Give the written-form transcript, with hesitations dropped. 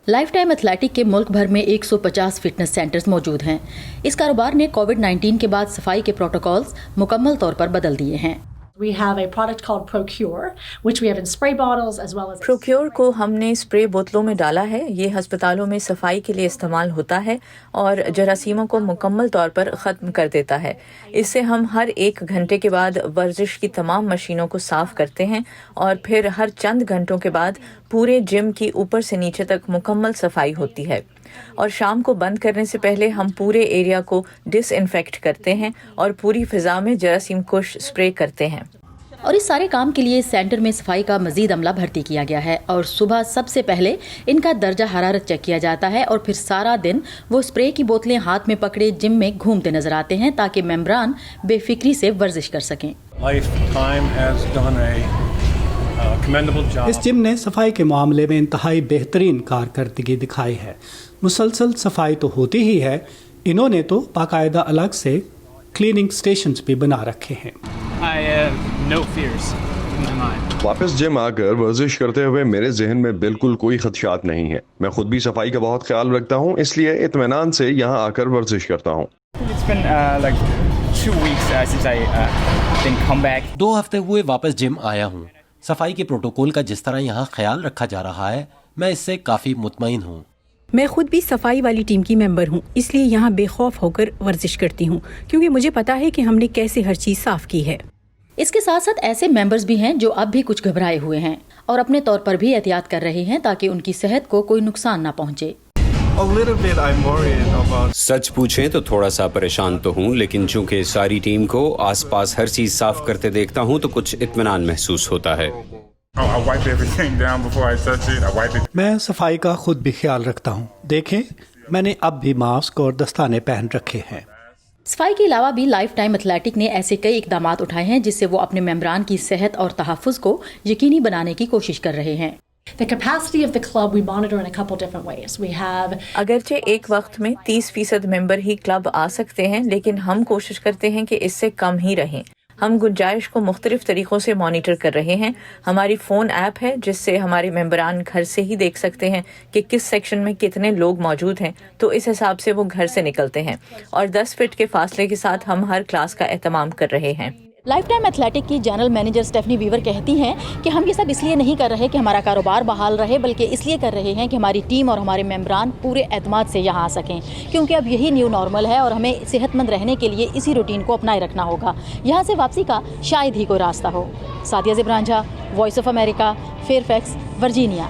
Life time athletic के मुल्क भर में 150 फिटनेस सेंटर्स मौजूद हैं। इस कारोबार ने कोविड-19 के बाद सफाई के प्रोटोकॉल्स मुकम्मल तौर पर बदल दिए हैं। We have a product called Procure, which we have in spray bottles as well as Procure को हमने स्प्रे बोतलों में डाला है। ये अस्पतालों में सफाई के लिए इस्तेमाल होता है और जरासीमों को मुकम्मल तौर पर ख़त्म कर देता है। इससे हम हर 1 घंटे के बाद वर्जिश की तमाम मशीनों को साफ करते हैं और फिर हर चंद घंटों के बाद पूरे जिम की ऊपर से नीचे तक मुकम्मल सफाई होती है। और शाम को बंद करने से पहले हम पूरे एरिया को डिसइंफेक्ट करते हैं और पूरी फिजा में जरासीम कुश स्प्रे करते हैं। और इस सारे काम के लिए सेंटर में सफाई का मजीद अमला भर्ती किया गया है और सुबह सबसे पहले इनका दर्जा हरारत चेक किया जाता है और फिर सारा दिन वो स्प्रे की बोतलें हाथ में पकड़े जिम में घूमते नजर आते हैं ताकि मेंबरान बेफिक्री से वर्जिश कर सकें। इस जिम ने सफाई के मामले में इंतहाई बेहतरीन कारकर्दगी दिखाई है। मुसलसल सफाई तो होती ही है, इन्होंने तो बाकायदा अलग से क्लीनिंग स्टेशंस भी बना रखे हैं। वापस जिम आकर वर्जिश करते हुए मेरे जहन में बिल्कुल कोई खदशात नहीं है। मैं खुद भी सफाई का बहुत ख्याल रखता हूँ, इसलिए इत्मीनान से यहाँ आकर वर्जिश करता हूँ। 2 हफ्ते हुए वापस जिम आया हूँ। सफाई के प्रोटोकॉल का जिस तरह यहाँ ख्याल रखा जा रहा है, मैं इससे काफ़ी मुतमईन हूँ। मैं खुद भी सफाई वाली टीम की मेंबर हूँ, इसलिए यहाँ बेखौफ होकर वर्जिश करती हूँ क्योंकि मुझे पता है कि हमने कैसे हर चीज़ साफ की है। इसके साथ साथ ऐसे मेंबर्स भी हैं जो अब भी कुछ घबराए हुए हैं और अपने तौर पर भी एहतियात कर रहे हैं ताकि उनकी सेहत को कोई नुकसान न पहुँचे। सच पूछें तो थोड़ा सा परेशान तो हूँ, लेकिन चूंकि सारी टीम को आसपास हर चीज साफ करते देखता हूँ तो कुछ इत्मीनान महसूस होता है। मैं सफाई का खुद भी ख्याल रखता हूँ। देखें, मैंने अब भी मास्क और दस्ताने पहन रखे हैं। सफाई के अलावा भी लाइफ टाइम एथलेटिक ने ऐसे कई इकदामात उठाए हैं जिससे वो अपने मेंबरान की सेहत और तहफ़्फ़ुज़ को यकीनी बनाने की कोशिश कर रहे हैं। the capacity of the club we monitor in a couple different ways. We have अगरचे एक वक्त में 30% मेंबर ही क्लब आ सकते हैं, लेकिन हम कोशिश करते हैं कि इससे कम ही रहें। हम गुंजाइश को मुख्तलिफ तरीक़ों से मॉनिटर कर रहे हैं। हमारी फ़ोन ऐप है जिससे हमारे मेंबरान घर से ही देख सकते हैं कि किस सेक्शन में कितने लोग मौजूद हैं, तो इस हिसाब से वो घर से निकलते हैं और 10 फीट के फासले के साथ हम हर क्लास का एहतमाम कर रहे हैं। लाइफ टाइम एथलेटिक की जनरल मैनेजर स्टेफनी वीवर कहती हैं कि हम ये सब इसलिए नहीं कर रहे कि हमारा कारोबार बहाल रहे, बल्कि इसलिए कर रहे हैं कि हमारी टीम और हमारे मेंबरान पूरे एतमाद से यहाँ आ सकें, क्योंकि अब यही न्यू नॉर्मल है और हमें सेहतमंद रहने के लिए इसी रूटीन को अपनाए रखना होगा। यहाँ से वापसी का शायद ही कोई रास्ता हो। Sadia Zibran Jha, voice of America, Fairfax, Virginia.